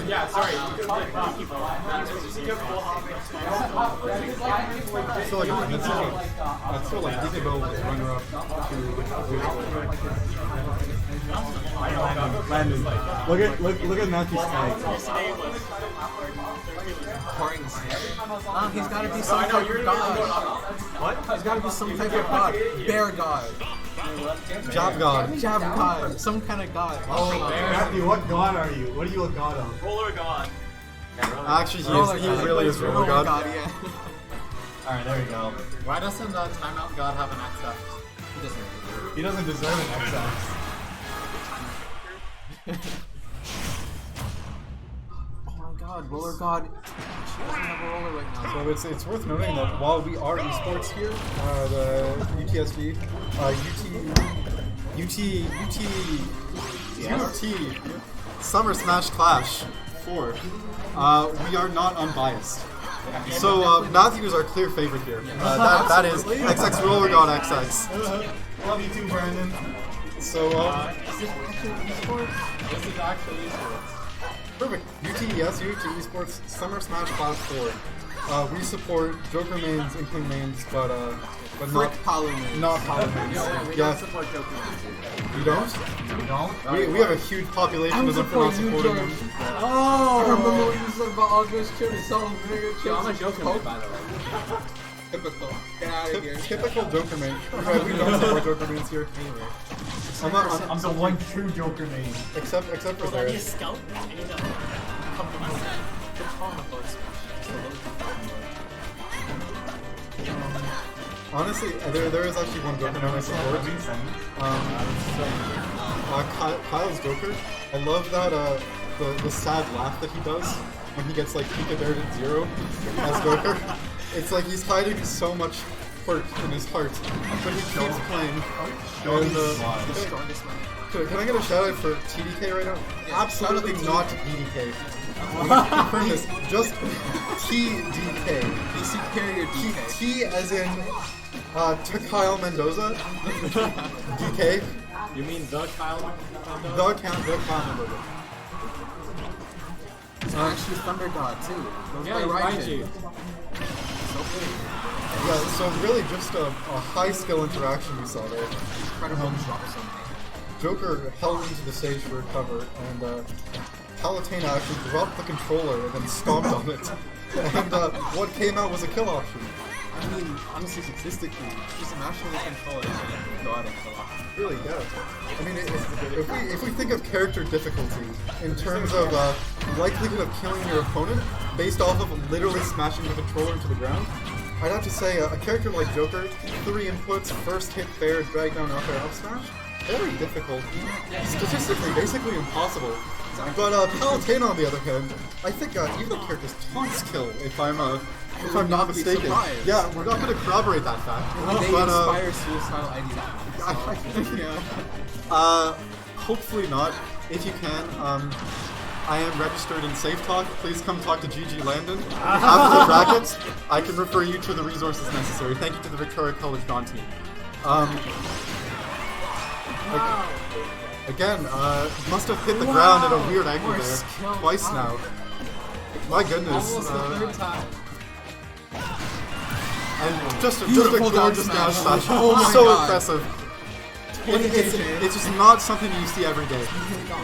Yeah, sorry. I feel like he could go runner up to Landon. Look at Matthew's tag. He's got to be some type of god. What? He's got to be some type of god. Bear god. Job god. Jab god. Some kind of god. Oh, Matthew, what god are you? What are you a god of? Roller god. Actually, he really is roller god. Yeah. Alright, there you go. Why doesn't Timeout God have an XX? He doesn't deserve an XX. Oh my god, roller god. She doesn't have a roller right now. So it's worth noting that while we are esports here, the UTSB, UT Summer Smash Clash 4, we are not unbiased. So Matthew is our clear favorite here. That is XX Roller God XX. Love you too, Brandon. So Is this actually esports? This is actually esports. perfect. UTS, UT Esports Summer Smash Clash 4. We support Joker mains, Inkling mains, but Frick Palu mains. not Palu mains. We Yeah, don't support Joker. you don't? We don't? We have a huge population of them for not supporting them. Oh! I remember what you said about August Chip. So mega chips. I'm a Joker man, by the way. Typical. Get out of here. Typical Joker main. Right, we don't support Joker mains here. I'm the one true Joker main. except for Xerith. scout? Honestly, there is actually one Joker name I support. Kyle's Joker. I love that the sad laugh that he does when he gets like Pika-Bear to 0 as Joker. It's like he's hiding so much hurt in his heart, but he keeps playing. And, can I get a shout out for TDK right now? Absolutely not DDK. Confirm this. Just TDK. DC carrier DK. T as in Kyle Mendoza. DK. You mean the Kyle? The Kyle Mendoza. He's actually Thunder God too. Yeah, he's Raiji. Yeah, so really just a high skill interaction we saw there. Incredible drop something. Joker held into the stage for a cover, and Palutena actually dropped the controller and then stomped on it. And what came out was a kill option. I mean, honestly, statistically, just imagine the controller and go out and kill off. Really, yeah. I mean, if we think of character difficulty in terms of likelihood of killing your opponent based off of literally smashing the controller into the ground, I'd have to say a character like Joker, 3 inputs, first hit fair, drag down, up air, up smash, very difficult. Statistically, basically impossible. But Palutena, on the other hand, I think even the character's taunt skill, if I'm not mistaken. Yeah, we're not going to corroborate that fact. They but, inspire suicidal ideas. hopefully not. If you can, I am registered in Safe Talk. Please come talk to GG Landon. After the brackets, I can refer you to the resources necessary. Thank you to the Victoria College Dawn team. Again, must have hit the ground at a weird angle there. Twice now. My goodness. And just a gorgeous down smash. Oh my so God. impressive. It's just not something you see every day.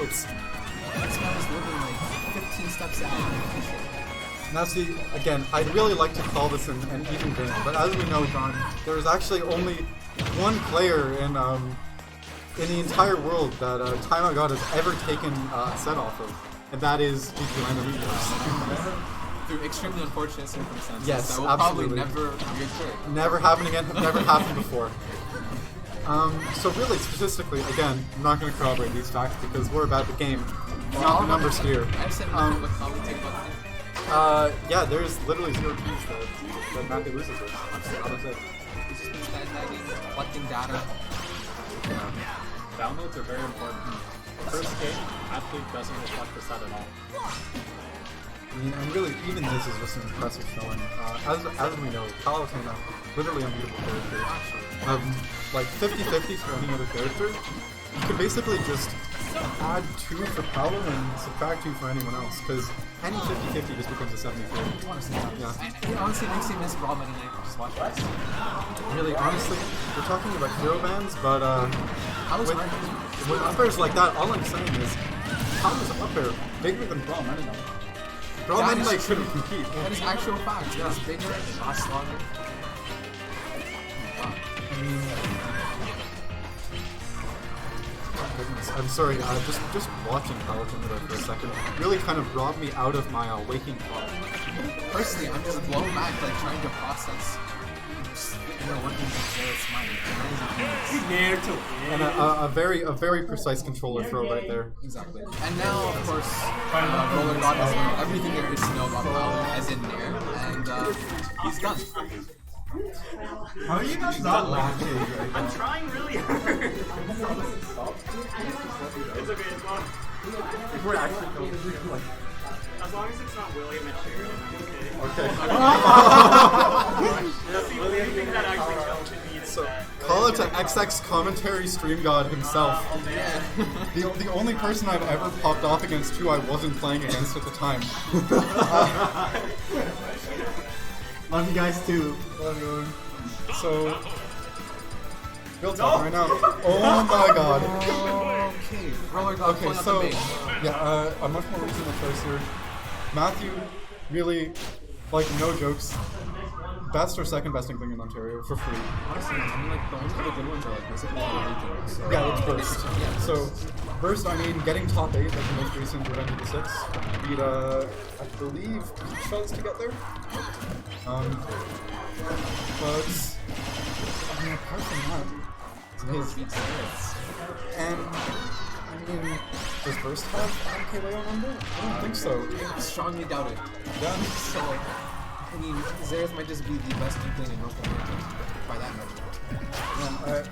It's This man is literally like 15 steps ahead. now see, again, I'd really like to call this an even game, but as we know, John, there's actually only one player in the entire world that Timeout God has ever taken a set off of, and that is GG Landon. Through extremely unfortunate circumstances. Yes, that will absolutely. probably never reoccur. Never happened again, never happened before. So really, statistically, again, I'm not going to corroborate these facts because we're about the game, not the numbers here. I've said nothing but commenting about it. Yeah, there's literally 0 keys that Matthew loses with. He's just been stat-tagging, collecting data. Downloads are very important. First game actually doesn't reflect the set at all. I mean, and really, even this is just an impressive showing. As we know, Palutena, literally unbeatable character. Like 50-50 for any other character. You can basically just add 2 for Paolo and subtract 2 for anyone else, because any 50-50 just becomes a 70-30. I want to see that. Yeah. It honestly makes me miss Brawl Money Night. Just watch this. Really, honestly, we're talking about hero bans, but How is with, hard? with up airs like that, all I'm saying is, how is up air bigger than Brawl Money Night? Brawl That Money is Night true. shouldn't compete. That is actual fact. Yeah. It's bigger, it lasts longer. I mean, oh goodness, I'm sorry. Just watching Palutena there for a second really kind of robbed me out of my waking thought. Personally, I'm just blown back, like trying to process. Just, working with Xerith's mind. Near to And a very precise controller throw right there. Exactly. And now, of course, Roller God has learned everything there is to know about Paolo, as in Nair, and he's done. How are you guys not laughing? I'm trying really hard. It's okay, it's not. We're actually As long as it's not William and Sharon, I'm okay. Okay. That's the only thing that actually counted me is that. Call it to XX commentary stream god himself. The only person I've ever popped off against who I wasn't playing against at the time. Love you guys too. So, built up right now. Oh my god. Okay, Roller God Okay, pulling up so the bait. yeah, a much more reasonable choice here. Matthew, really, like no jokes, best or second best Inkling in Ontario for free. Honestly, I mean, like, the only other good ones are, like, basically regional, so... Yeah, it's burst. So, burst, I mean, getting top 8, like the most recent Revenge of the Six, beat, I believe, Peach Fuzz to get there. But, I mean, apart from that, His beats Xerith. and, I mean, does burst have MKLeo number? I don't think so. I strongly doubt it. Yeah. So, I mean, Xerith might just be the best Inkling in North America, by that measure.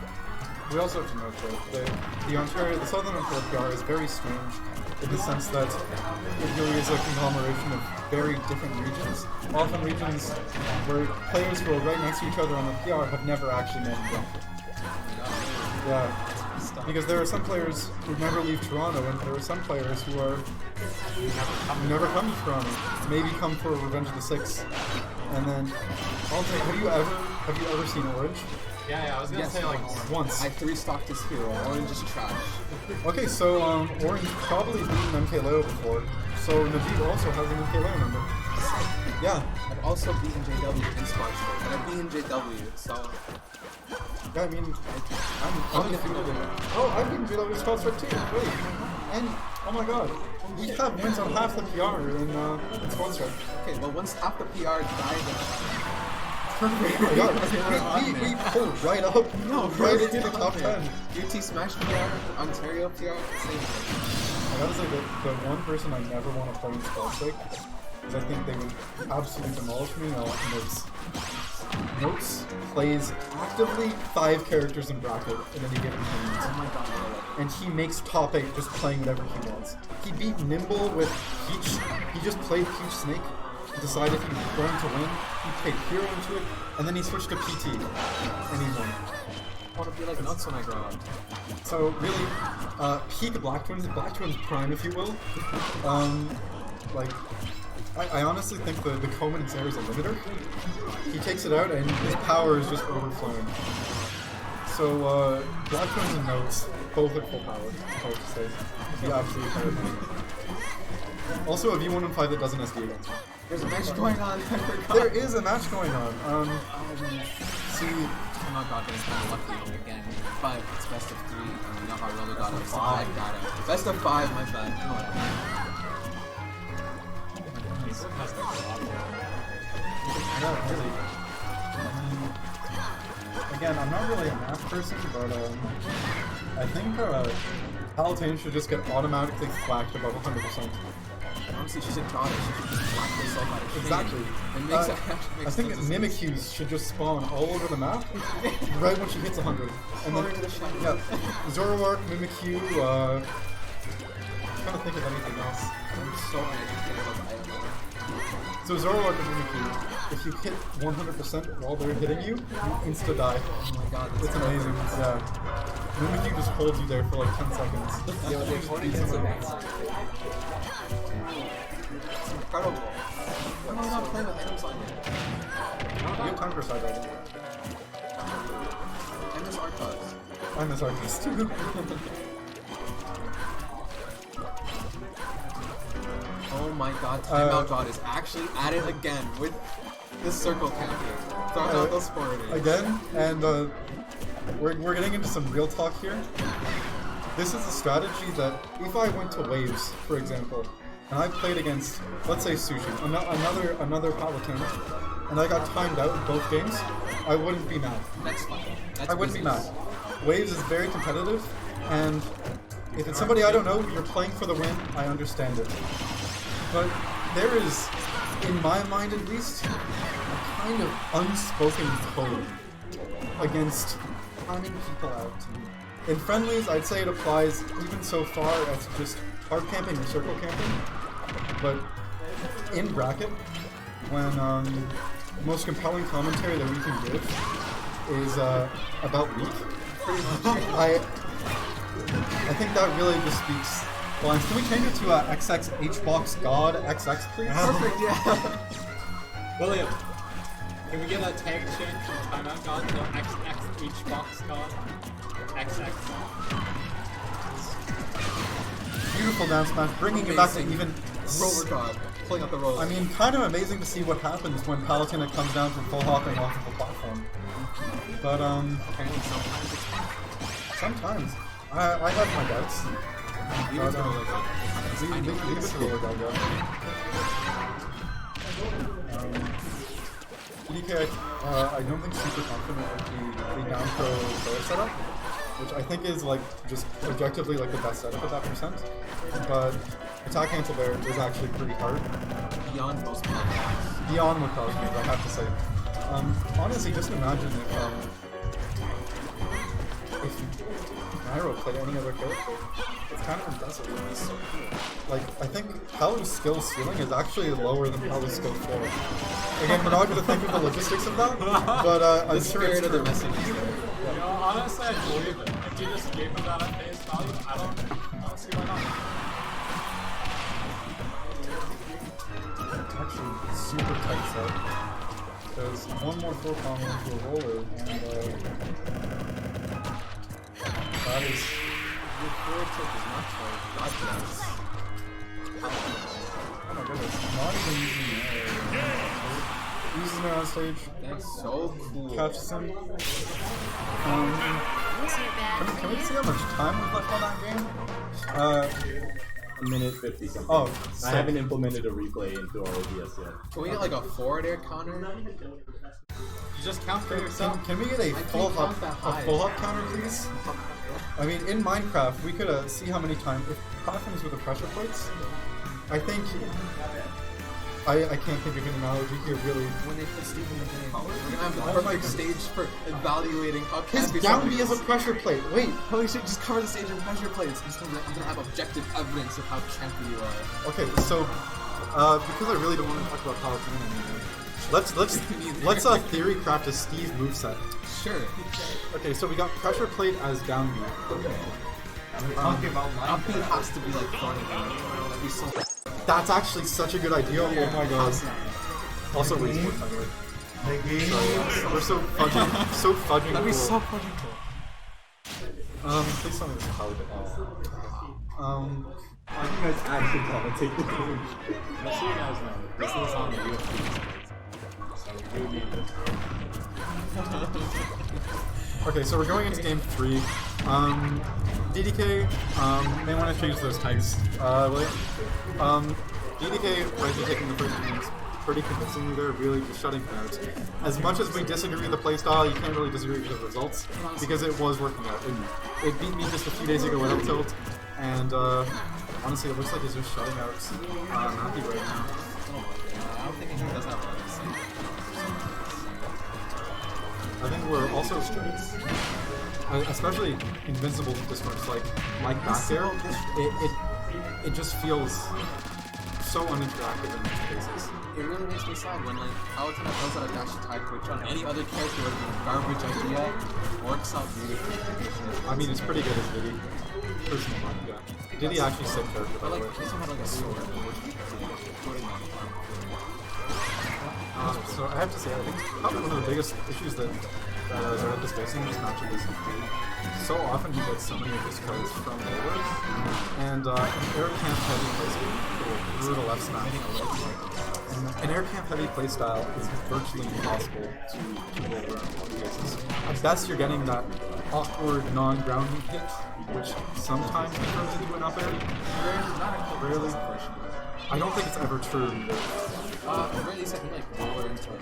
We also have to note that the Ontario, the Southern Ontario PR is very strange in the sense that it really is a conglomeration of very different regions. Often regions where players who are right next to each other on the PR have never actually met in Toronto. Yeah. Because there are some players who never leave Toronto, and there are some players who are never come to Toronto. Maybe come for Revenge of the Six, and then also, have you ever seen Orange? Yeah, I was gonna say like Once. I 3-stocked his hero. Orange is trash. Okay, so Orange probably beaten MKLeo before, so Naveed also has an MKLeo number. Yeah. I've also beaten JW in Squad Show, but I've beaten JW, so... Yeah, I mean, I'm undefeated in it. Oh, I've beaten JW Squad Strike too. Wait. And, oh my god, we have wins on half the PR in Squad Strike. Okay, well, once half the PR died, Oh my god, we pulled right up, right into the top 10. UTSmash PR, Ontario PR, same thing. I gotta say, the one person I never want to play in Squad Strike, because I think they would absolutely demolish me, Notes. Notes plays actively 5 characters in bracket in any given tournament. Oh my god, really? And he makes top 8 just playing whatever he wants. He beat Nimble with Peach. He just played Peach Snake, decided he was going to win. He played Hero into it, and then he switched to PT, and he won. I want to be like nuts when I grow up. So really, peak Black Twins prime, if you will. Like, I honestly think the Coleman Xer is a limiter. He takes it out, and his power is just overflowing. So, Black Twins and Notes, both at full power, I have to say. The absolute power thing. Also, a V1 and 5 that doesn't SD against you. There's a match going on. There is a match going on. See, I'm not God getting kind of lucky again, but it's best of 3. You know how I really got it. So I got it. Best of 5, my bad. No, not really. Again, I'm not really a math person, but I think Palutena should just get automatically flacked above 100%. honestly, she's a goddess. She should just lock herself out of shame. Exactly. It makes I think Mimikyus should just spawn all over the map right when she hits 100. And then, yeah, Zoroark, Mimikyu, I'm trying to think of anything else. I'm so uneducated about the item. So Zoroark and Mimikyu, if you hit 100% while they're hitting you, you insta-die. Oh my god, that's It's amazing, yeah. Mimikyu just holds you there for like 10 seconds. Yo, the opponent gets a bad side. It's incredible. Why am I not playing with items on yet? You have time for side riding. I miss Arcos. I miss Arcus too. Oh my god, Timeout God is actually at it again with this circle camping. Throwing out those forwarders. Again, and we're getting into some real talk here. This is a strategy that if I went to Waves, for example, and I played against, let's say Sushi, another Palutena, and I got timed out in both games, I wouldn't be mad. That's fine. That's I wouldn't business. be mad. Waves is very competitive, and if it's somebody I don't know, you're playing for the win, I understand it. But there is, in my mind at least, a kind of unspoken code against timing people out. In friendlies, I'd say it applies even so far as just hard camping or circle camping. But in bracket, when the most compelling commentary that we can give is about weak, I think that really just speaks volumes. Can we change it to XX HBox God XX, please? Perfect, yeah. William, can we get a tag change from Timeout God to XX each box God? XX. Beautiful down smash, bringing it back to Amazing. even. Roller God. Pulling up the roller. I mean, kind of amazing to see what happens when Palutena comes down from full hopping off of the platform. But apparently sometimes it's fun. sometimes I have my doubts. Leave it to roller God. Leave it to roller God, yeah. DDK, I don't think super confident with the down throw player setup, which I think is like just objectively like the best setup at that percent. But attack cancel there is actually pretty hard. Beyond most platforms. Beyond what college games, I have to say. Honestly, just imagine if Nairo played any other character. It's kind of impressive. It's so cool. Like, I think Palu's skill ceiling is actually lower than Palu's skill floor. Again, we're not going to think of the logistics of that, but I'm sure it's true. You know, honestly, I believe it. If you just gave him that at face value, I don't see why not. Actually, super tight set. Because one more throw combo into a roller, and that is. Your forward tilt is not for God bless. Oh my goodness, not even using it on stage. That's so cool. Catches him. Can we see how much time we've left on that game? A minute 50 something. Oh, I haven't implemented a replay into our OBS yet. Can we get like a forward air counter? You just count for yourself. Can we get a full hop counter, please? I mean, in Minecraft, we could see how many times if platforms with the pressure plates. I think I can't think of an analogy here really. When they put Steve in the game, we're gonna have the perfect stage for evaluating how His down B is a pressure plate. Wait, holy shit! Just cover the stage in pressure plates. I'm gonna have objective evidence of how campy you are. okay, so because I really don't want to talk about Palutena anymore, let's theory craft a Steve moveset. Sure. Okay, so we got pressure plate as down B. Talking about Up B has to be like throwing it down. That'd be so. That's actually such a good idea. Oh my god. Also, wait, more time. the game. We're so fudging That'd be cool. so fucking cool. Please tell me this is how we did I think that's actually commentate the game. Just so you guys know, this is on the UFC. So we do need this. Okay, so we're going into game 3. DDK, may want to change those tags, William. DDK, frankly, taking the first games pretty convincingly there, really just shutting him out. As much as we disagree with the playstyle, you can't really disagree with the results, because it was working out. It beat me just a few days ago with up tilt, and honestly, it looks like he's just shutting out Happy right now. I don't think he does have one. I think we're also, especially invincible discourse, like back there, it just feels so uninteractive in most cases. It really makes me sad when like Palutena does that dash attack, which on any other character would be a garbage idea, works out beautifully. I mean, it's pretty good as Diddy. Personal one, yeah. Diddy actually sick character, by But the like, way. this one had like a sword, which putting on the arm. So I have to say, I think probably one of the biggest issues that Xerith is facing in this matchup is so often he gets so many of his cards from nowhere, and air camp heavy playstyle, brutal F smash. An air camp heavy playstyle is virtually impossible to roll around in most cases. At best, you're getting that awkward non-grounding hit, which sometimes turns into an up air. Rarely. I don't think it's ever true either. Really, second like roller into it.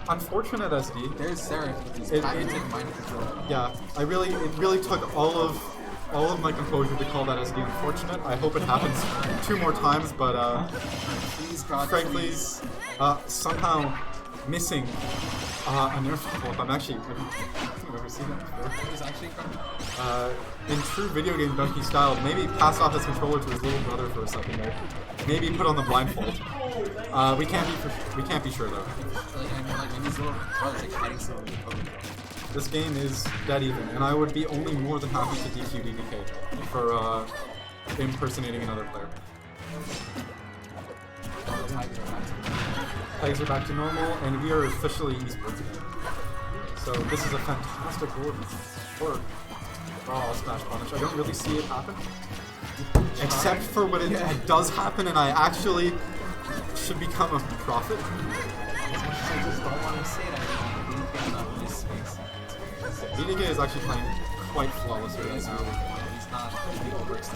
Unfortunate SD. There's Xerith with his It- patented mind control. Yeah, it really took all of my composure to call that SD unfortunate. I hope it happens 2 more times, but Please, God, frankly, please. somehow missing a nerf flip. I've never seen that before. Is actually coming. In true video game donkey style, maybe pass off his controller to his little brother for a second there. Maybe put on the blindfold. We can't be sure though. Like, I mean, like maybe his little brother's like hiding something. This game is dead even, and I would be only more than happy to DQ DDK for impersonating another player. Tags are back to normal, and we are officially esports again. So this is a fantastic reward for Smash Punish. I don't really see it happen, except for when it does happen, and I actually should become a prophet. I just don't want to say that. DDK is actually playing quite flawlessly right now. He's not the worst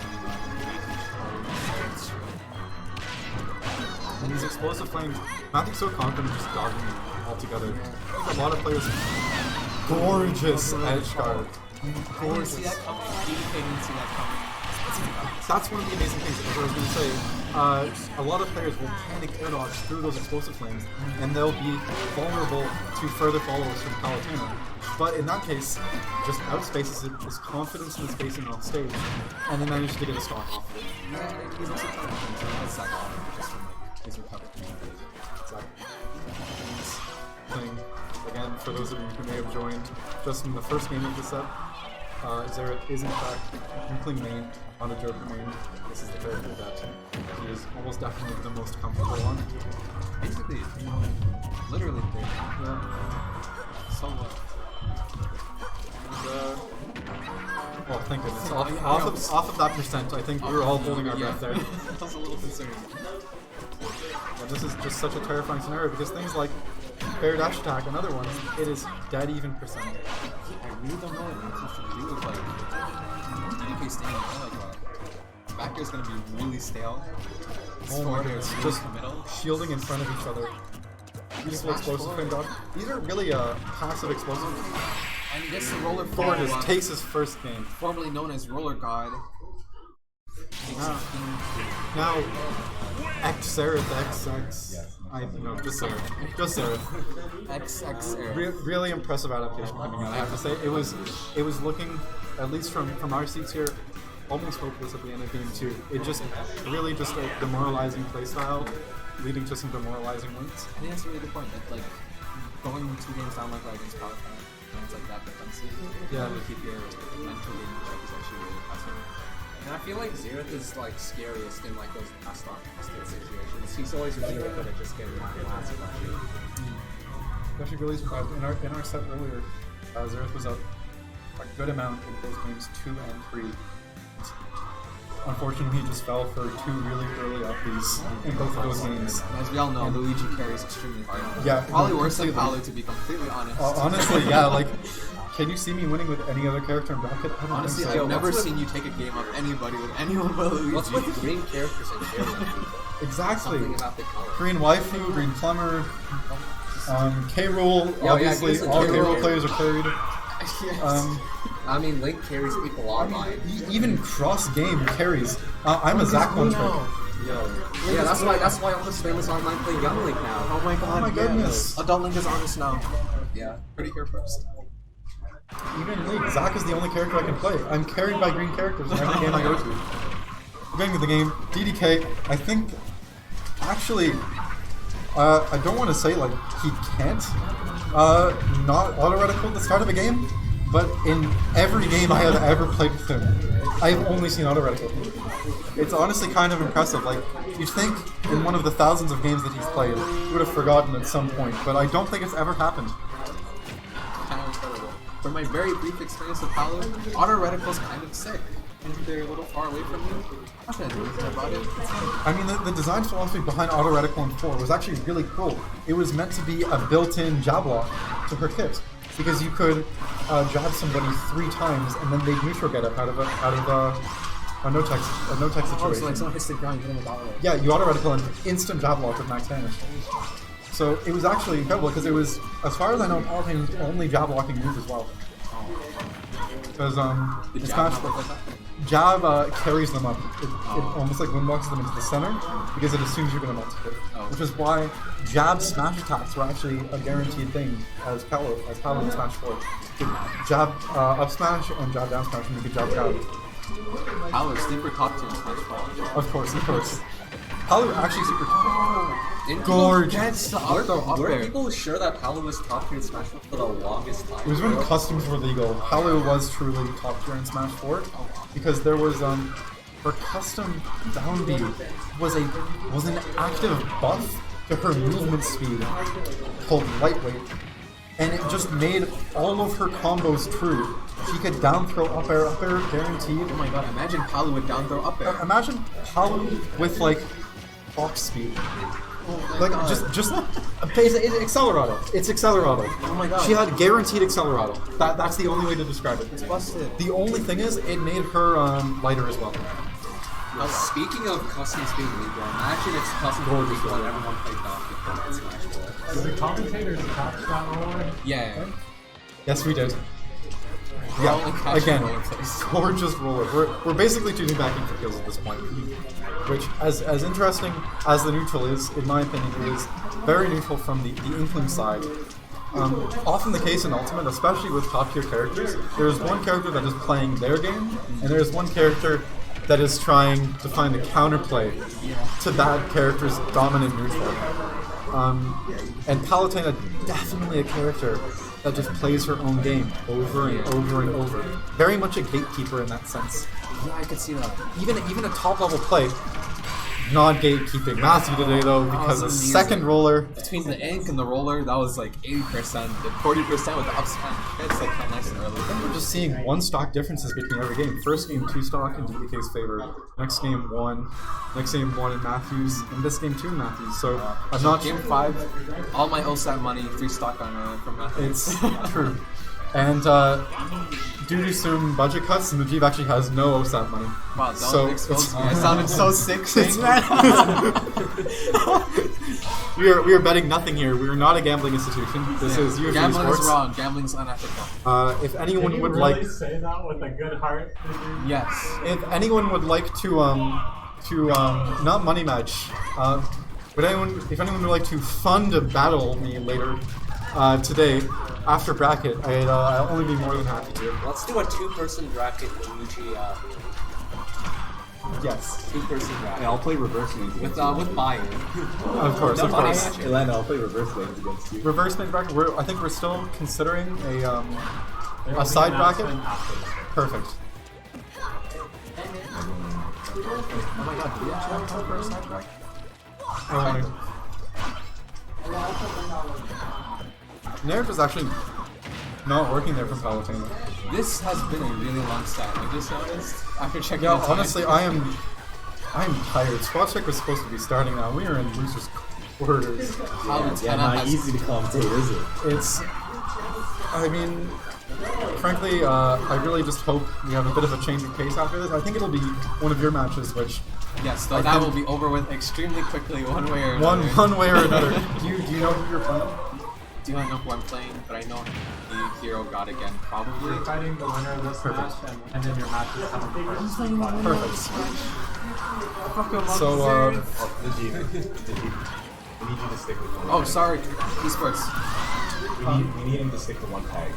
And these explosive flames, Matthew's so confident just dodging them altogether. I think a lot of players, gorgeous edge guard. I didn't see that coming. DDK didn't see that coming. That's one of the amazing things. As I was going to say, a lot of players will panic air dodge through those explosive flames, and they'll be vulnerable to further follow-ups from Palutena. But in that case, just outspaces it, his confidence in the spacing on stage, and then manages to get a stock off of it. He's also trying to control his second just from like his recovery. Exactly. Thing. Again, for those of you who may have joined just in the first game of the set, Xerith is in fact Inkling main, on a Joker main. This is the character that he is almost definitely the most comfortable on. Basically, literally, Yeah. somewhat. Well, thank goodness. Off of that percent, I think we were all holding our breath there. I was a little concerned. Yeah, this is just such a terrifying scenario because things like Fair Dash Attack, another one, it is dead even percent. I really don't know what it has to do with like DDK standing there. Like, back air is gonna be really stale. Oh my goodness, Really just in the middle. shielding in front of each other. Beautiful explosive flame dodge. These are really passive explosive. And he gets the roller Forward is follow-up, Tase's first game. formerly known as Roller God. Now, Xerith, XX. Just Xerith. Just Xerith. XX air. Really impressive adaptation coming out, I have to say. It was looking, at least from our seats here, almost hopeless at the end of game 2. It just really just a demoralizing playstyle, leading to some demoralizing wins. I think that's a really good point. That like going 2 games down like that against Palutena, when it's like that defensive, Yeah. to keep your mental game in check is actually really impressive. And I feel like Xerith is like scariest in like those last state situations. He's always really good at just getting my last flashy. Actually really surprised. In our set earlier, Xerith was up a good amount in both games 2 and 3. Unfortunately, he just fell for 2 really early upbeats in both of those games. As we all know, Luigi carries extremely hard. Yeah, Probably worse than completely. Palu, to be completely honest. Honestly, yeah, like, can you see me winning with any other character in bracket? I don't Honestly, think so. I've never seen you take a game of anybody with anyone but Luigi. What's with the green characters and carrying people? Exactly. Something about the color. Green Waifu, Green Plumber, K-Rool, Yeah, obviously, listen, all K-Rool. K-Rool players are carried. I mean, Link carries people online. Even cross-game carries. I'm a Zac one trick. Yeah, that's why all this famous online play Young Link now. Oh my god, Oh my goodness. Adult Link is honest now. Yeah. Pretty here first. Even in League, Zac is the only character I can play. I'm carried by green characters in every game I go to. getting to the game, DDK, I think, actually, I don't want to say, like, he can't not auto-reticle at the start of a game, but in every game I have ever played with him, I've only seen auto-reticle. It's honestly kind of impressive. Like, you'd think in one of the thousands of games that he's played, he would have forgotten at some point, but I don't think it's ever happened. Kind of incredible. From my very brief experience with Palu, auto reticle's kind of sick. And they're a little far away from you. I'm not gonna do anything about it. I mean, the design philosophy behind auto reticle in 4 was actually really cool. It was meant to be a built-in jab lock to her kit, because you could jab somebody 3 times and then they'd neutral get up out of a no-tech situation. Oh, so like someone hits the ground, you hit them with auto. Yeah, you auto reticle an instant jab lock with max damage. So it was actually incredible because it was, as far as I know, Palutena's only jab locking move as well. Because The jab not like that? jab carries them up. It almost like windboxes them into the center because it assumes you're going to multi-hit. Oh. Which is why jab smash attacks were actually a guaranteed thing as Palu in Smash 4. Jab up smash and jab down smash, and you could jab. Palu, sleeper top tier in Smash 4. Of course. Palu actually super Gorgeous. Were people sure that Palu was top tier in Smash 4 for the longest time? It was when customs were legal. Palu was truly top tier in Smash 4 because there was her custom down B was an active buff to her movement speed called lightweight, and it just made all of her combos true. She could down throw up air guaranteed. Oh my god, imagine Palu with down throw up air. Imagine Palu with like box speed. Like just it's Accelerado. It's Accelerado. Oh my god. She had guaranteed Accelerado. That's the only way to describe it. It's busted. The only thing is, it made her lighter as well. Now, speaking of custom speed legal, imagine it's custom speed legal and everyone played Donkey in Smash 4. Did the commentators catch that roller? Yeah. Yes, we did. We're only Yeah, catching again, roller plays. gorgeous roller. We're basically tuning back in for kills at this point. Which, as interesting as the neutral is, in my opinion, it is very neutral from the Inkling side. Often the case in Ultimate, especially with top tier characters, there's one character that is playing their game, and there's one character that is trying to find a counterplay to that character's dominant neutral. And Palutena, definitely a character that just plays her own game over and over and over. Very much a gatekeeper in that sense. Yeah, I could see that. Even a top level play, not gatekeeping Matthew today though, because the amazing. second roller. Between the ink and the roller, that was like 80%, and 40% with the up smash. It's like kind of nice and early. We're just seeing 1 stock differences between every game. First game 2 stock in DDK's favor. Next game 1. Next game 1 in Matthews. And this game 2 in Matthews. So I'm not Game 5, all my OSAT money, 3 stock on from Matthew. It's true. And due to some budget cuts, Mujeeb actually has no OSAT money. Wow, don't So expose me. it's- I sounded so sick saying that. we are betting nothing here. We are not a gambling institution. This is usually Gambling sports. is wrong. Gambling's unethical. If anyone Did you would really like, say that with a good heart? Yes. if anyone would like to not money match, if anyone would like to fund a battle me later today after bracket, I'll only be more than happy to. Let's do a 2-person bracket with Muji. Yes, 2-person bracket. And I'll play reverse lanes With buy-in. of course, of money course. match. Elena, I'll play reverse lanes against you. Reverse mid bracket. I think we're still considering a side bracket. Perfect. Oh my god, do we actually have time for a side bracket? Narrative is actually not working there from Palutena. This has been a really long set. I just noticed after checking Yeah, the time. honestly, I am tired. Squad check was supposed to be starting now. We are in losers' quarters. Palutena Not has easy to commentate, is it? It's, I mean, frankly, I really just hope we have a bit of a change of pace after this. I think it'll be one of your matches, which yes, though I that think- will be over with extremely quickly, one way or another. one way or another. Do you know who you're playing? Do not know who I'm playing, but I know the hero god again, probably. You're fighting the winner of this match, and then your match is coming first. Perfect. So, Najib, we need you to stick with one. Oh, sorry, esports. We need him to stick to one tag.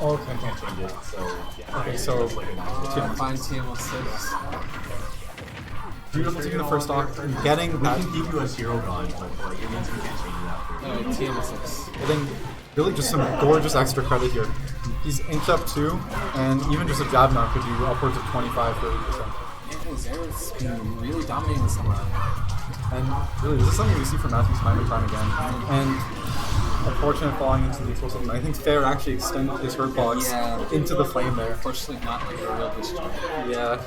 okay. I can't change it, so yeah. Okay, so Like a match. Fine TMO6. beautiful taking the first stock and getting We that. can give you a zero gun, but like it means we can't change that. TMSX. Getting really just some gorgeous extra credit here. He's inked up 2, and even just a jab knock could do upwards of 25-30%. Yeah, Xerith's been really dominating this summer. And really, this is something we see from Matthew time and time again. And unfortunate falling into the explosive. I think Fair actually extended his hurt box into the flame there. Unfortunately, not like a real discharge. Yeah.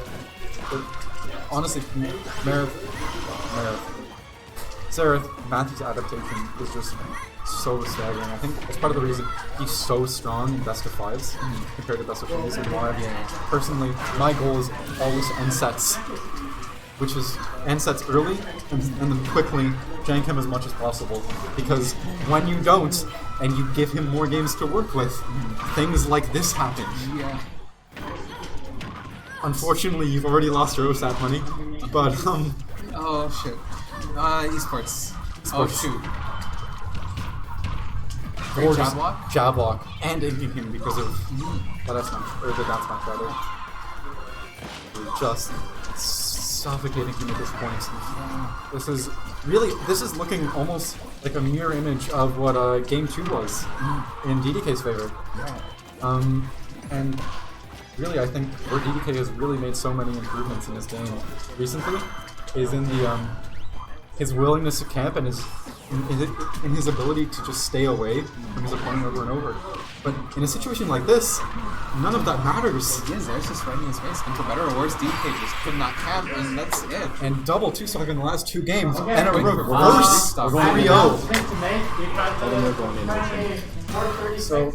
But honestly, Xerith, Matthew's adaptation is just so staggering. I think that's part of the reason he's so strong in best of 5s compared to best of 3s and more. Personally, my goal is always to end sets, which is end sets early and then quickly jank him as much as possible. Because when you don't, and you give him more games to work with, things like this happen. Yeah. Unfortunately, you've already lost your OSAT money, but Oh shit. Esports. Oh shoot. Great gorgeous jab block. and inking him because of that F smash, or the down smash rather. We're just suffocating him at this point. This is looking almost like a mirror image of what Game 2 was in DDK's favor. And really, I think where DDK has really made so many improvements in his game recently is in the his willingness to camp and in his ability to just stay away from his opponent over and over. But in a situation like this, none of that matters. Yeah, Xerith's just right in his face. And for better or worse, DDK just could not camp, and that's it. And double 2-stock in the last 2 games, Okay. and a Wait for reverse stop. 3-0. Tell them we're going in. So